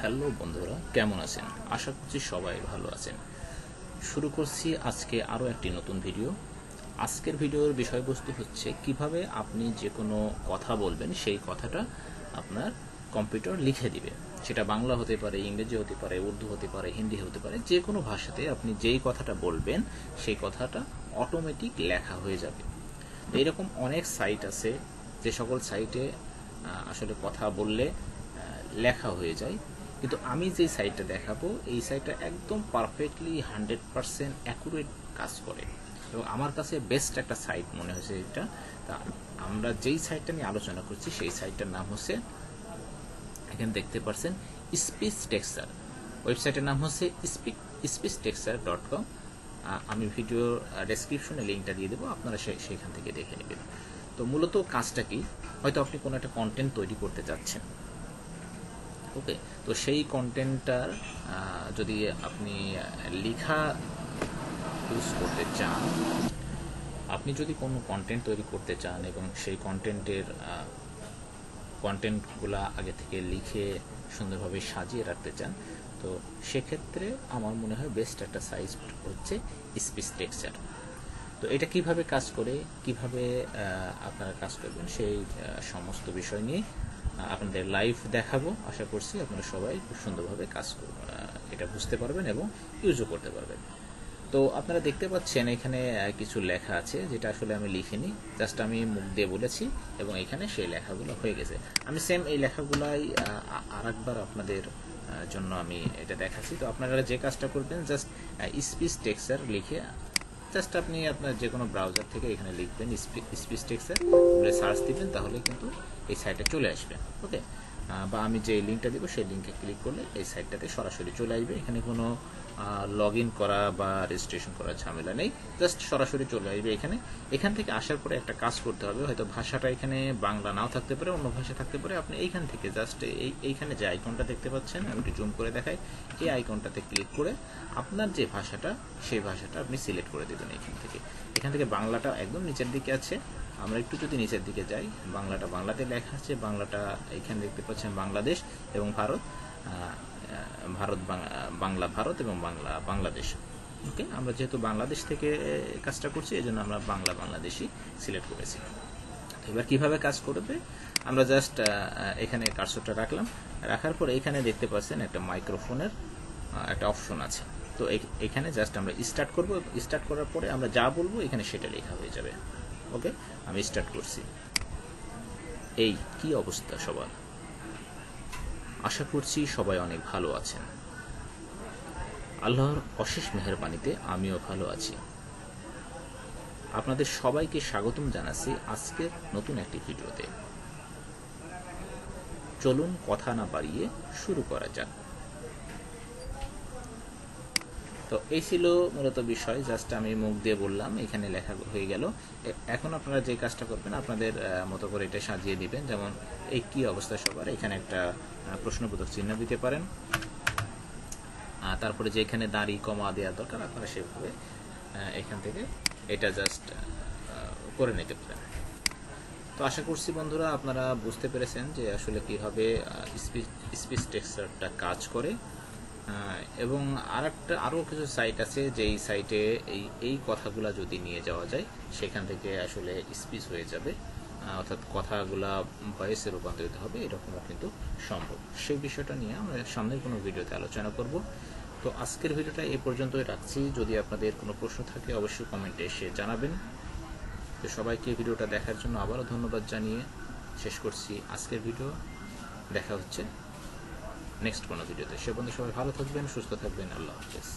Hello বন্ধুরা, কেমন আছেন? আশা করছি সবাই ভালো আছেন। শুরু করছি আজকে আরও একটি নতুন ভিডিও। আজকের ভিডিওর বিষয়বস্তু হচ্ছে কিভাবে আপনি যে কোনো কথা বলবেন সেই কথাটা আপনার কম্পিউটার লিখে দিবে। সেটা বাংলা হতে পারে, ইংরেজি হতে পারে, উর্দু হতে পারে, হিন্দি হতে পারে, যে কোনো ভাষাতে আপনি যেই কথাটা বলবেন সেই কথাটা অটোমেটিক লেখা হয়ে যাবে। এইরকম অনেক সাইট আছে যে সকল সাইটে আসলে কথা বললে লেখা হয়ে যায়, কিন্তু আমি যে সাইটটা দেখাবো এই সাইটটা একদম পারফেক্টলি 100% অ্যাকুরেট কাজ করে এবং আমার কাছে বেস্ট একটা সাইট মনে হয়েছে এটা। তা আমরা যেই সাইটটা নিয়ে আলোচনা করছি সেই সাইটটার নাম হচ্ছে, এখানে দেখতে পাচ্ছেন, স্পিচ টেক্সার। ওয়েবসাইটের নাম হচ্ছে speechTexture.com। আমি ভিডিও ডেসক্রিপশনে লিঙ্কটা দিয়ে দেবো, আপনারা সেইখান থেকে দেখে নেবেন। তো মূলত কাজটা কি, হয়তো আপনি কোনো একটা কন্টেন্ট তৈরি করতে যাচ্ছেন, ওকে, তো সেই কন্টেন্টটার যদি আপনি লেখা ইউজ করতে চান, আপনি যদি কোনো কন্টেন্ট তৈরি করতে চান এবং সেই কন্টেন্টগুলো আগে থেকে লিখে সুন্দরভাবে সাজিয়ে রাখতে চান, তো সেক্ষেত্রে আমার মনে হয় বেস্ট একটা সাইজ হচ্ছে স্পিচ টেক্সচার। তো এটা কিভাবে কাজ করে, কিভাবে আপনারা কাজ করবেন, সেই সমস্ত বিষয় নিয়ে আপনাদের লাইভ দেখাবো। আশা করছি আপনারা সবাই খুব সুন্দরভাবে কাজ এটা বুঝতে পারবেন এবং ইউজও করতে পারবেন। তো আপনারা দেখতে পাচ্ছেন এখানে কিছু লেখা আছে যেটা আসলে আমি লিখিনি, জাস্ট আমি মুখ দিয়ে বলেছি এবং এখানে সেই লেখাগুলো হয়ে গেছে। আমি সেম এই লেখাগুলাই আরেকবার আপনাদের জন্য আমি এটা দেখাচ্ছি। তো আপনারা যে কাজটা করবেন, জাস্ট স্পিচ টেক্সচার লিখে জাস্ট আপনি আপনার যে কোনো ব্রাউজার থেকে এখানে লিখবেন স্পিচ টেক্সচার, সার্চ দিবেন, তাহলে কিন্তু এই সাইটে চলে আসবে। ওকে, বা আমি যে লিঙ্কটা দিব সেই লিঙ্কে ক্লিক করলে এই সাইটটাতে সরাসরি চলে আসবে। এখানে কোনো লগ ইন করা বা রেজিস্ট্রেশন করার ঝামেলা নেই, জাস্ট সরাসরি চলে আসবে এখানে। এখান থেকে আসার পরে একটা কাজ করতে হবে, হয়তো ভাষাটা এখানে বাংলা নাও থাকতে পারে, অন্য ভাষা থাকতে পারে। আপনি এইখান থেকে জাস্ট এইখানে যে আইকনটা দেখতে পাচ্ছেন, আমি একটু জুম করে দেখাই, এই আইকনটাতে ক্লিক করে আপনার যে ভাষাটা সেই ভাষাটা আপনি সিলেক্ট করে দেবেন এখান থেকে বাংলাটা একদম নিচের দিকে আছে। আমরা একটু যদি নিচের দিকে যাই, বাংলাটা বাংলাতে লেখা আছে, বাংলাটা এখানে দেখতে পাচ্ছেন বাংলাদেশ এবং ভারত, বাংলা ভারত এবং বাংলাদেশ। ওকে, আমরা যেহেতু বাংলাদেশ থেকে কাজটা করছি এই জন্য আমরা বাংলাদেশই সিলেক্ট করেছি। এবার কিভাবে কাজ করবে, আমরা জাস্ট এখানে কার্সরটা রাখার পরে এখানে দেখতে পাচ্ছেন একটা মাইক্রোফোনের একটা অপশন আছে। তো এখানে জাস্ট আমরা স্টার্ট করব, স্টার্ট করার পরে আমরা যা বলবো এখানে সেটা লেখা হয়ে যাবে। ওকে, আমি স্টার্ট করছি। এই কি অবস্থা সবার? আশা করছি সবাই অনেক ভালো আছেন। আল্লাহর অশেষ মেহেরবানিতে আমিও ভালো আছি। আপনাদের সবাইকে স্বাগতম জানাচ্ছি আজকের নতুন একটি ভিডিওতে। চলুন কথা না বাড়িয়ে শুরু করা যাক। তো এই ছিল মূলত বিষয়, জাস্ট আমি মুখ দিয়ে বললাম, এখানে লেখা হয়ে গেল। এখন আপনারা যে কাজটা করবেন, আপনাদের মতো করে এটা সাজিয়ে দিবেন। যেমন এই কি অবস্থা সবার, এখানে একটা প্রশ্নবোধক চিহ্ন দিতে পারেন। তারপরে যে এখানে দাড়ি কমা দেওয়ার দরকার, আপনারা সেভাবে এখান থেকে এটা জাস্ট করে নিতে পারেন। তো আশা করছি বন্ধুরা আপনারা বুঝতে পেরেছেন যে আসলে কীভাবে স্পিচ টেক্সচারটা কাজ করে। এবং আরও কিছু সাইট আছে যেই সাইটে এই কথাগুলা যদি নিয়ে যাওয়া যায়, সেখান থেকে আসলে স্পিচ হয়ে যাবে, অর্থাৎ কথাগুলা ভয়েসে রূপান্তরিত হবে, এরকমও কিন্তু সম্ভব। সেই বিষয়টা নিয়ে আমরা সামনের কোনো ভিডিওতে আলোচনা করব। তো আজকের ভিডিওটা এই পর্যন্তই রাখছি। যদি আপনাদের কোনো প্রশ্ন থাকে অবশ্যই কমেন্টে এসে জানাবেন। তো সবাইকে ভিডিওটা দেখার জন্য আবারও ধন্যবাদ জানিয়ে শেষ করছি আজকের ভিডিও। দেখা হচ্ছে নেক্সট কোনো ভিডিওতে। সে পর্যন্ত সবাই ভালো থাকবেন, সুস্থ থাকবেন। আল্লাহ হাফেজ।